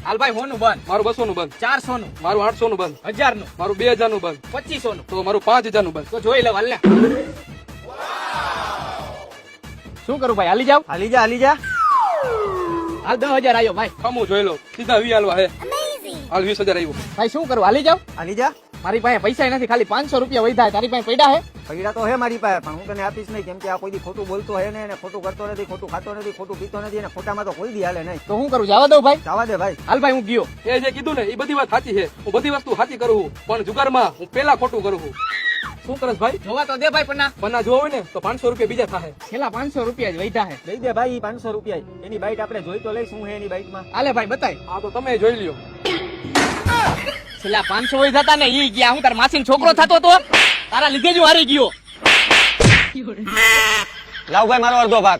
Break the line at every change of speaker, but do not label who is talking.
હાલ ભાઈ હોનું બંધ,
મારું 200 નું બંધ,
400 નું,
મારું 800 નું બંધ,
1000 નું,
મારું 2000 નું બંધ,
2500 નું,
તો મારું 5000 નું બંધ.
તો જોઈ લે હાલ ને. શું કરું ભાઈ, હાલી જાવ?
હાલી જા
હાલ 10,000 આવ્યો ભાઈ.
ખમું જોઈ લો, સીધા 20 હાલવા હે. હાલ 20,000 આવ્યું.
ભાઈ શું કરું, હાલી જાવ?
હાલી જા.
મારી પાસે પૈસા નથી, ખાલી 500 રૂપિયા વધ્યા. તારી પાસે પડ્યા હે?
પૈડા તો હે મારી પાસે, પણ હું તને આપીશ નહીં, કેમ કે આ કોઈ દી ખોટું બોલતો હે ને, એને ખોટું કરતો નથી, ખોટું ખાતો નથી, ખોટું પીતો નથી, અને ખોટામાં તો કોઈ દી હાલે નહીં.
તો હું કરું, જવા દઉં ભાઈ?
જવા દે ભાઈ.
હાલ ભાઈ હું ગયો.
એ જે કીધું ને એ બધી વાત સાચી છે. હું બધી વસ્તુ સાચી કરું છું, પણ જુગારમાં હું પેલા ખોટું કરું છું. શું કરસ ભાઈ?
જોવા તો દે ભાઈ. પણ
બના જોવા હોય ને તો 500 રૂપિયા બીજા થાય.
છેલ્લા 500 રૂપિયા જ વધ્યા હે.
દઈ દે ભાઈ 500 રૂપિયા. એની બાઈટ આપણે જોઈ તો લઈ, શું હે એની બાઈટમાં.
હાલે ભાઈ બતાય.
આ તો તમે જોઈ લ્યો.
છેલ્લા 500 વઈ જતા ને ઈ ગયા. હું તાર માસીનો છોકરો થતો તો તારા લીધે જ હું હારી ગયો.
લાવ ભાઈ મારો અડધો ભાગ.